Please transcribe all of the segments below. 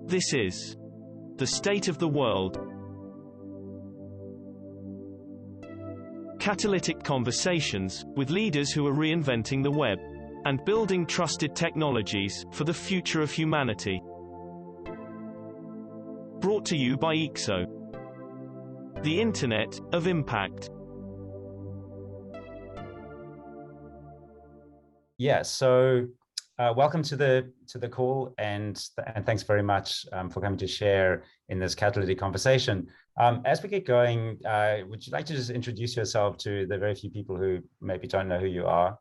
This is the state of the world. Catalytic conversations with leaders who are reinventing the web and building trusted technologies for the future of humanity. Brought to you by EXO, the Internet of Impact. Yeah, so welcome to the call, and thanks very much for coming to share in this catalytic conversation. As we get going, would you like to just introduce yourself to the very few people who maybe don't know who you are?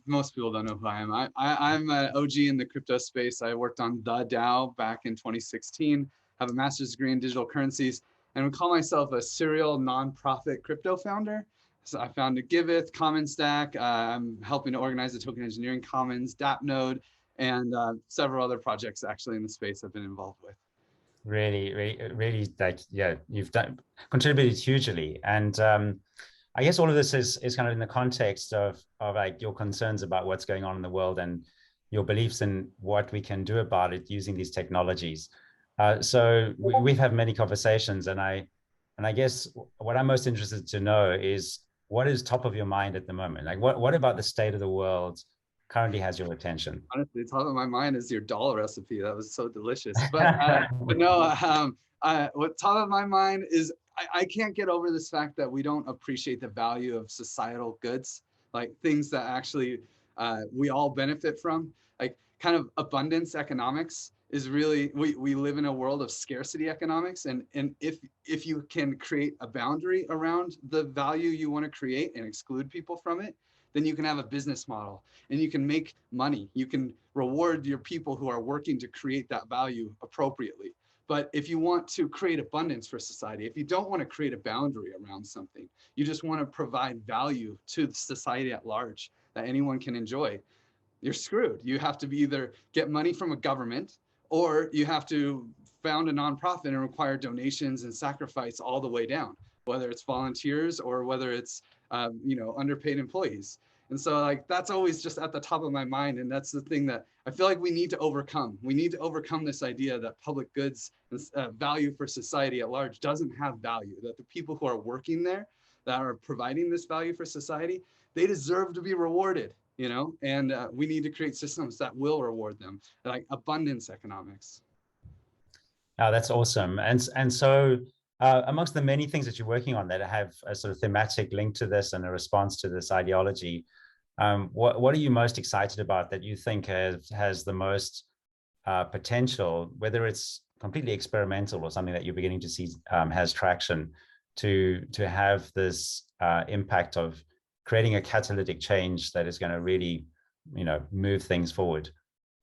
Most people don't know who I am. I'm an OG in the crypto space. I worked on the DAO back in 2016, have a master's degree in digital currencies, and would call myself a serial nonprofit crypto founder. So I founded Giveth, Common Stack. I'm helping to organize the Token Engineering Commons, DApp Node, and several other projects actually in the space I've been involved with. Really, like, yeah, you've contributed hugely. And I guess all of this is kind of in the context of like your concerns about what's going on in the world and your beliefs in what we can do about it using these technologies. So we've had many conversations, and I guess what I'm most interested to know is what is top of your mind at the moment? Like what about the state of the world currently has your attention? Honestly, top of my mind is your doll recipe. That was so delicious. But no, what top of my mind is I can't get over this fact that we don't appreciate the value of societal goods, like things that actually we all benefit from, like kind of abundance economics. Is really, we live in a world of scarcity economics, and if you can create a boundary around the value you want to create and exclude people from it, then you can have a business model and you can make money. You can reward your people who are working to create that value appropriately. But if you want to create abundance for society, if you don't want to create a boundary around something, you just want to provide value to society at large that anyone can enjoy, you're screwed. You have to either get money from a government, or you have to found a nonprofit and require donations and sacrifice all the way down, whether it's volunteers or whether it's underpaid employees. And so like that's always just at the top of my mind, and that's the thing that I feel like we need to overcome. We need to overcome this idea that public goods and value for society at large doesn't have value, that the people who are working there, that are providing this value for society, they deserve to be rewarded. And we need to create systems that will reward them, like abundance economics. Oh, that's awesome. And so amongst the many things that you're working on that have a sort of thematic link to this and a response to this ideology, what are you most excited about that you think has the most potential, whether it's completely experimental or something that you're beginning to see has traction to have this impact of creating a catalytic change that is going to really, move things forward?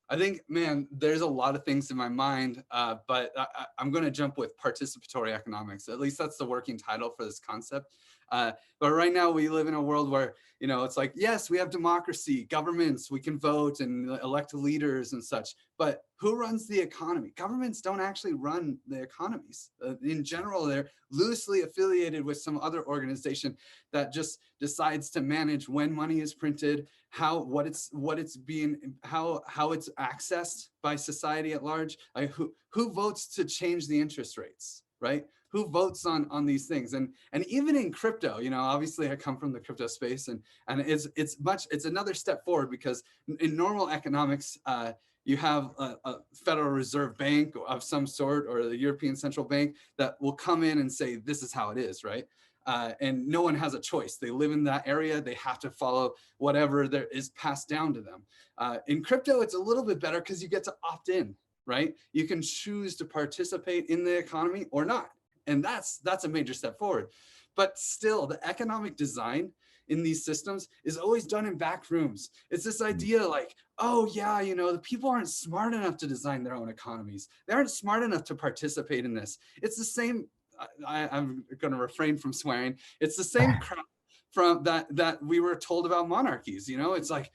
I think, man, there's a lot of things in my mind, but I'm going to jump with participatory economics. At least that's the working title for this concept. But right now we live in a world where, it's like, yes, we have democracy, governments, we can vote and elect leaders and such. But who runs the economy? Governments don't actually run the economies. In general, they're loosely affiliated with some other organization that just decides to manage when money is printed, how it's accessed by society at large. Like who votes to change the interest rates, right? Who votes on these things? And even in crypto, obviously I come from the crypto space, and it's another step forward, because in normal economics, you have a Federal Reserve Bank of some sort, or the European Central Bank, that will come in and say, this is how it is, right? And no one has a choice. They live in that area. They have to follow whatever there is passed down to them. In crypto, it's a little bit better because you get to opt in, right? You can choose to participate in the economy or not. And that's a major step forward. But still, the economic design in these systems is always done in back rooms. It's this idea like, oh yeah, the people aren't smart enough to design their own economies. They aren't smart enough to participate in this. It's the same, I'm going to refrain from swearing. It's the same crap from that we were told about monarchies. It's like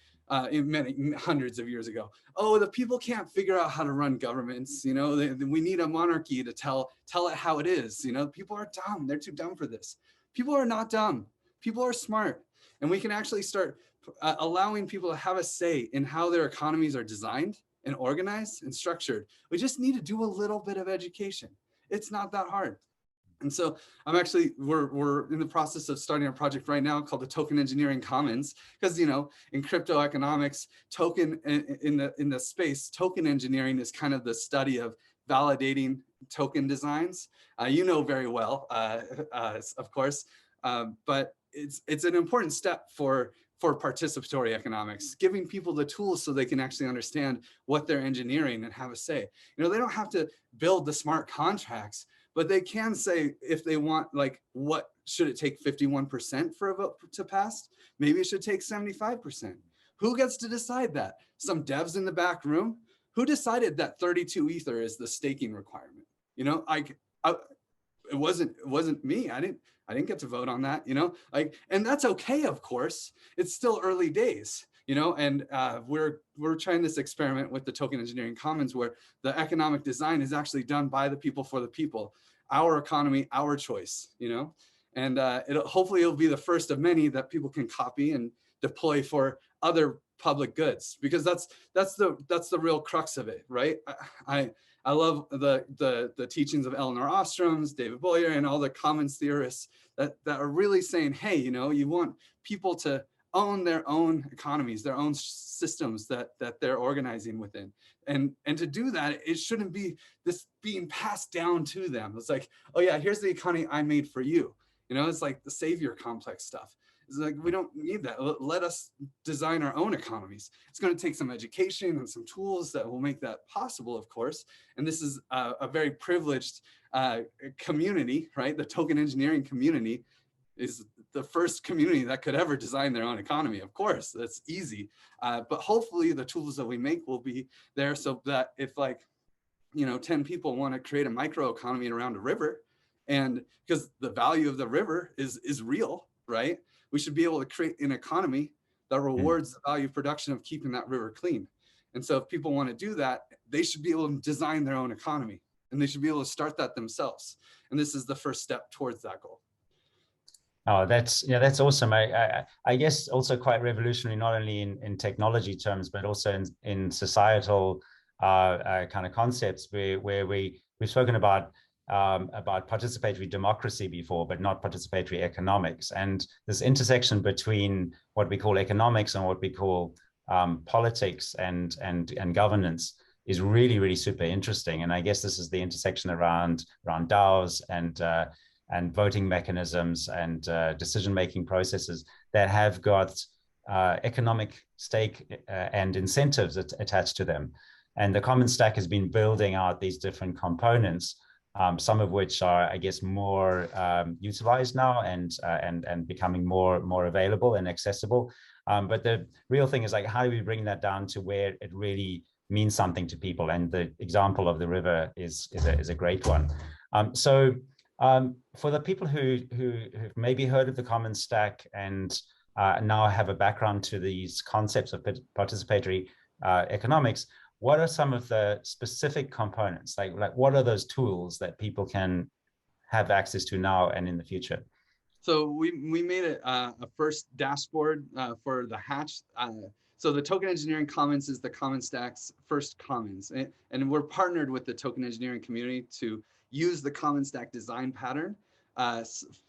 in many hundreds of years ago. Oh, the people can't figure out how to run governments. We need a monarchy to tell it how it is. People are dumb. They're too dumb for this. People are not dumb. People are smart, and we can actually start allowing people to have a say in how their economies are designed and organized and structured. We just need to do a little bit of education. It's not that hard. And so we're in the process of starting a project right now called the Token Engineering Commons, because, you know, in crypto economics, in the space, token engineering is kind of the study of validating token designs. You know very well, of course, but it's an important step for participatory economics, giving people the tools so they can actually understand what they're engineering and have a say. You know, they don't have to build the smart contracts, but they can say if they want, like, what should it take 51% for a vote to pass? Maybe it should take 75%. Who gets to decide that? Some devs in the back room? Who decided that 32 Ether is the staking requirement? You know, it wasn't me. I didn't get to vote on that, you know, like, and that's okay, of course. It's still early days, you know, and we're trying this experiment with the Token Engineering Commons, where the economic design is actually done by the people for the people. Our economy, our choice, you know, and hopefully it'll be the first of many that people can copy and deploy for other public goods, because that's the real crux of it, right? I love the teachings of Eleanor Ostrom's, David Boyer, and all the commons theorists that are really saying, hey, you know, you want people to own their own economies, their own systems that they're organizing within. And to do that, it shouldn't be this being passed down to them. It's like, oh yeah, here's the economy I made for you. You know, it's like the savior complex stuff. It's like, we don't need that. Let us design our own economies. It's going to take some education and some tools that will make that possible, of course. And this is a very privileged community, right? The token engineering community is the first community that could ever design their own economy. Of course, that's easy. But hopefully the tools that we make will be there so that if, like, you know, 10 people want to create a micro economy around a river, and because the value of the river is real, right? We should be able to create an economy that rewards the value of production of keeping that river clean. And so if people want to do that, they should be able to design their own economy, and they should be able to start that themselves. And this is the first step towards that goal. Oh, that's awesome. I guess also quite revolutionary, not only in technology terms, but also in societal kind of concepts where we've spoken about participatory democracy before, but not participatory economics. And this intersection between what we call economics and what we call politics and governance is really, really super interesting. And I guess this is the intersection around DAOs and voting mechanisms and decision-making processes that have got economic stake and incentives attached to them. And the Common Stack has been building out these different components, some of which are, I guess, more utilized now and becoming more available and accessible. But the real thing is, like, how do we bring that down to where it really means something to people? And the example of the river is a great one. For the people who've maybe heard of the Common Stack and now have a background to these concepts of participatory economics, what are some of the specific components? Like what are those tools that people can have access to now and in the future? So we made a first dashboard for the Hatch. So the Token Engineering Commons is the Common Stack's first commons. And we're partnered with the token engineering community to use the Common Stack design pattern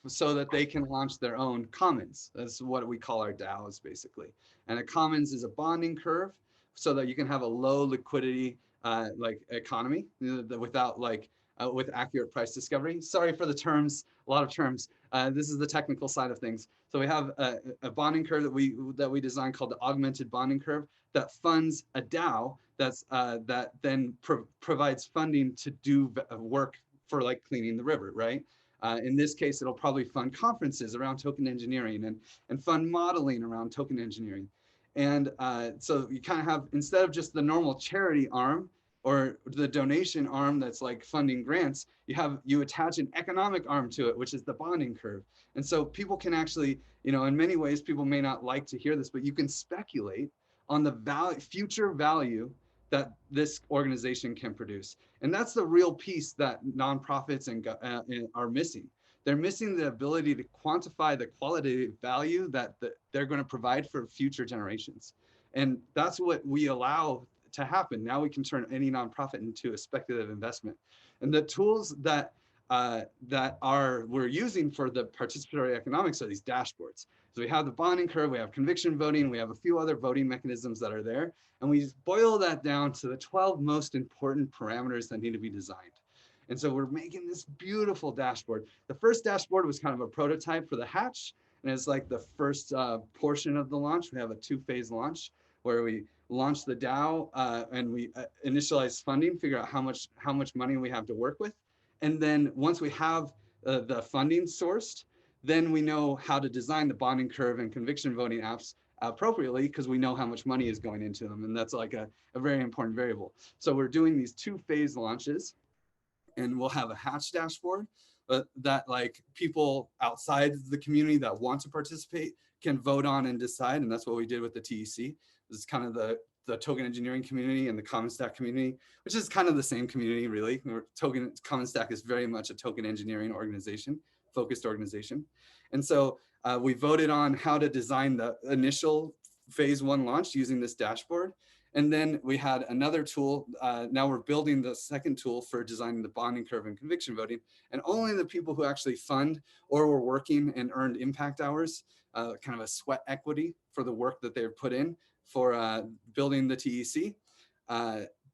so that they can launch their own commons. That's what we call our DAOs, basically. And a commons is a bonding curve so that you can have a low liquidity like economy without with accurate price discovery. Sorry for the terms, a lot of terms. This is the technical side of things. So we have a bonding curve that we designed called the augmented bonding curve that funds a DAO that then provides funding to do work for, like, cleaning the river, right? In this case, it'll probably fund conferences around token engineering and fund modeling around token engineering. And so you kind of have, instead of just the normal charity arm or the donation arm that's like funding grants, you attach an economic arm to it, which is the bonding curve. And so people can actually, you know, in many ways, people may not like to hear this, but you can speculate on the future value that this organization can produce. And that's the real piece that nonprofits are missing. They're missing the ability to quantify the qualitative value that they're going to provide for future generations. And that's what we allow to happen. Now we can turn any nonprofit into a speculative investment. And the tools that we're using for the participatory economics are these dashboards. So we have the bonding curve, we have conviction voting, we have a few other voting mechanisms that are there. And we boil that down to the 12 most important parameters that need to be designed. And so we're making this beautiful dashboard. The first dashboard was kind of a prototype for the hatch. And it's like the first portion of the launch. We have a 2-phase launch where we launch the DAO and we initialize funding, figure out how much money we have to work with. And then once we have the funding sourced, then we know how to design the bonding curve and conviction voting apps appropriately, because we know how much money is going into them. And that's like a very important variable. So we're doing these 2-phase launches, and we'll have a hatch dashboard that like people outside the community that want to participate can vote on and decide. And that's what we did with the TEC. This is kind of the token engineering community and the Common Stack community, which is kind of the same community, really. Common Stack is very much a token engineering organization, focused organization. And so we voted on how to design the initial phase 1 launch using this dashboard. And then we had another tool. Now we're building the second tool for designing the bonding curve and conviction voting. And only the people who actually fund or were working and earned impact hours, kind of a sweat equity for the work that they've put in for building the TEC,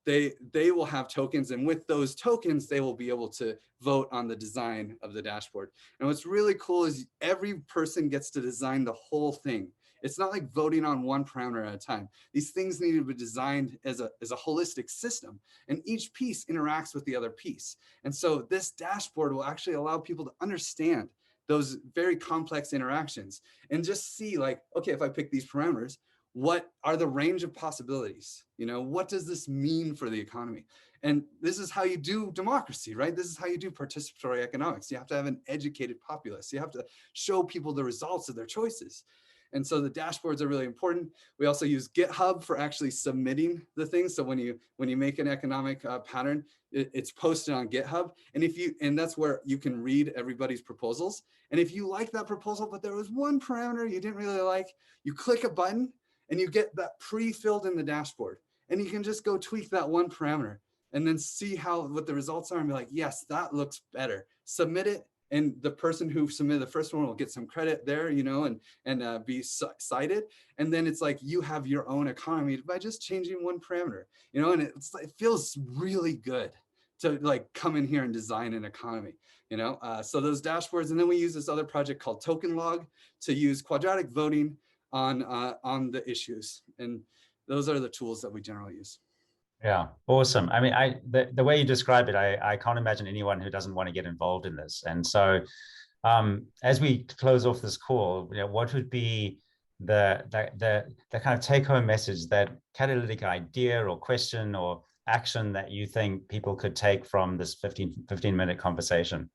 they will have tokens. And with those tokens, they will be able to vote on the design of the dashboard. And what's really cool is every person gets to design the whole thing. It's not like voting on one parameter at a time. These things need to be designed as a holistic system, and each piece interacts with the other piece. And so this dashboard will actually allow people to understand those very complex interactions and just see like, okay, if I pick these parameters, what are the range of possibilities? You know, what does this mean for the economy? And this is how you do democracy, right? This is how you do participatory economics. You have to have an educated populace. You have to show people the results of their choices. And so the dashboards are really important. We also use GitHub for actually submitting the things. So when you make an economic pattern, it's posted on GitHub. And that's where you can read everybody's proposals. And if you like that proposal, but there was one parameter you didn't really like, you click a button and you get that pre-filled in the dashboard. And you can just go tweak that one parameter and then see what the results are and be like, yes, that looks better. Submit it. And the person who submitted the first one will get some credit there, you know, and be cited. And then it's like you have your own economy by just changing one parameter, you know, and it feels really good to like come in here and design an economy, you know. So those dashboards, and then we use this other project called Token Log to use quadratic voting on the issues. And those are the tools that we generally use. Yeah, awesome. I mean, the way you describe it, I can't imagine anyone who doesn't want to get involved in this. And so, as we close off this call, you know, what would be the kind of take-home message, that catalytic idea or question or action that you think people could take from this 15-minute conversation?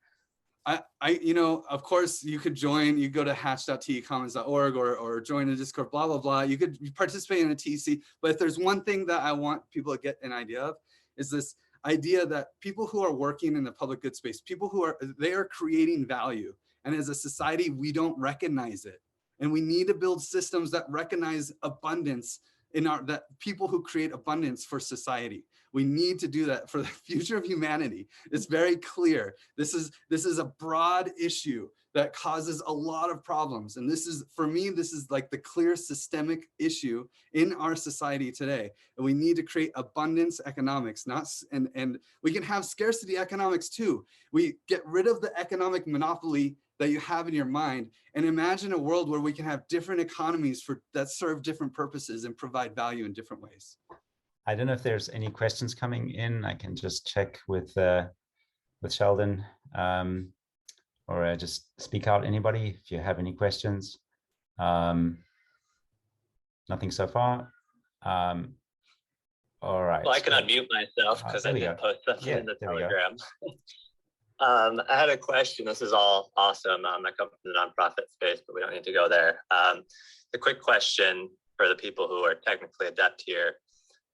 You know, of course, you could join, you go to hatch.tecommons.org or join the Discord, blah, blah, blah. You could participate in a TC. But if there's one thing that I want people to get an idea of, is this idea that people who are working in the public good space, they are creating value. And as a society, we don't recognize it. And we need to build systems that recognize abundance that people who create abundance for society. We need to do that for the future of humanity. It's very clear. This is a broad issue that causes a lot of problems. And this is, for me, this is like the clear systemic issue in our society today. And we need to create abundance economics, and we can have scarcity economics too. We get rid of the economic monopoly that you have in your mind and imagine a world where we can have different economies that serve different purposes and provide value in different ways. I don't know if there's any questions coming in. I can just check with Sheldon, or just speak out, anybody, if you have any questions. Nothing so far. All right. Well, I can unmute myself because I did post something in the Telegram. I had a question. This is all awesome. I come from the nonprofit space, but we don't need to go there. The quick question for the people who are technically adept here: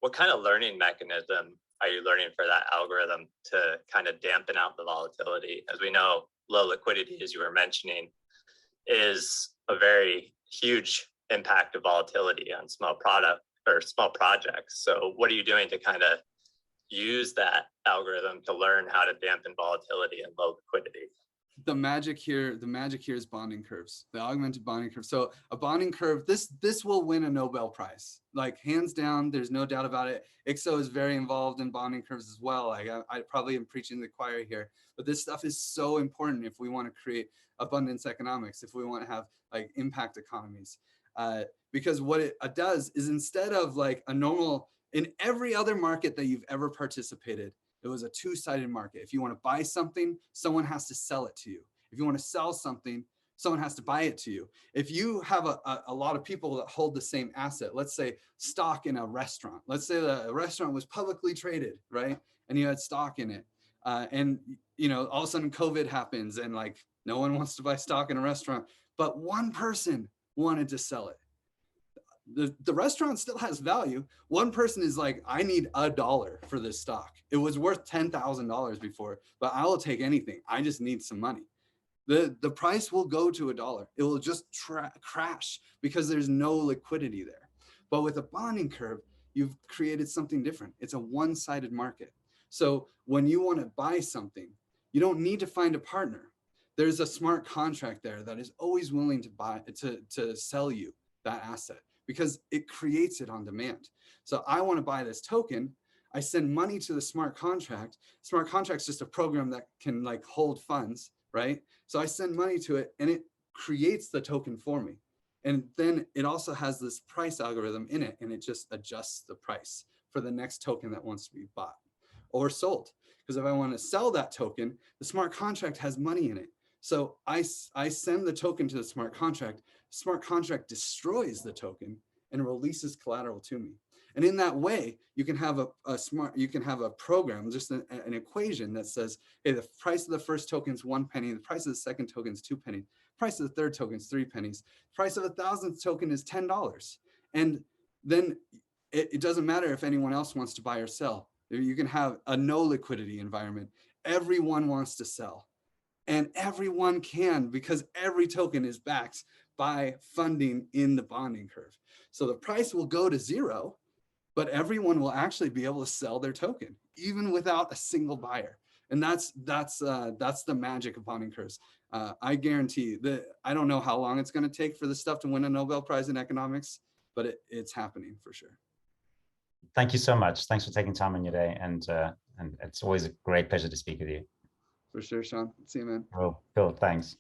what kind of learning mechanism are you learning for that algorithm to kind of dampen out the volatility? As we know, low liquidity, as you were mentioning, is a very huge impact of volatility on small or small projects. So what are you doing to kind of use that algorithm to learn how to dampen volatility and low liquidity? The magic here is bonding curves, the augmented bonding curve. So a bonding curve, this will win a Nobel Prize, like hands down. There's no doubt about it. ICSO is very involved in bonding curves as well. Like I probably am preaching to the choir here, but this stuff is so important if we want to create abundance economics, if we want to have like impact economies, because what it does is, instead of like a normal, in every other market that you've ever participated, it was a two-sided market. If you want to buy something, someone has to sell it to you. If you want to sell something, someone has to buy it to you. If you have a lot of people that hold the same asset, let's say stock in a restaurant. Let's say the restaurant was publicly traded, right? And you had stock in it. And you know, all of a sudden COVID happens and like no one wants to buy stock in a restaurant, but one person wanted to sell it. The restaurant still has value. One person is like, I need $1 for this stock. It was worth $10,000 before, but I will take anything. I just need some money. The price will go to $1. It will just crash because there's no liquidity there. But with a bonding curve, you've created something different. It's a one-sided market. So when you want to buy something, you don't need to find a partner. There's a smart contract there that is always willing to sell you that asset, because it creates it on demand. So I want to buy this token. I send money to the smart contract. Smart contract's just a program that can like hold funds, right? So I send money to it and it creates the token for me. And then it also has this price algorithm in it, and it just adjusts the price for the next token that wants to be bought or sold. Because if I want to sell that token, the smart contract has money in it. So I send the token to the smart contract. Smart contract destroys the token and releases collateral to me. And in that way, you can have a program, just an equation that says, hey, the price of the first token is 1 penny, the price of the second token is 2 pennies, the price of the third token is 3 pennies, the price of 1,000th token is $10. And then it doesn't matter if anyone else wants to buy or sell. You can have a no liquidity environment. Everyone wants to sell. And everyone can, because every token is backed by funding in the bonding curve. So the price will go to zero, but everyone will actually be able to sell their token, even without a single buyer. And that's the magic of bonding curves. I guarantee that I don't know how long it's going to take for this stuff to win a Nobel Prize in economics, but it's happening for sure. Thank you so much. Thanks for taking time on your day, and it's always a great pleasure to speak with you. For sure, Sean. See you, man. Cool. Thanks.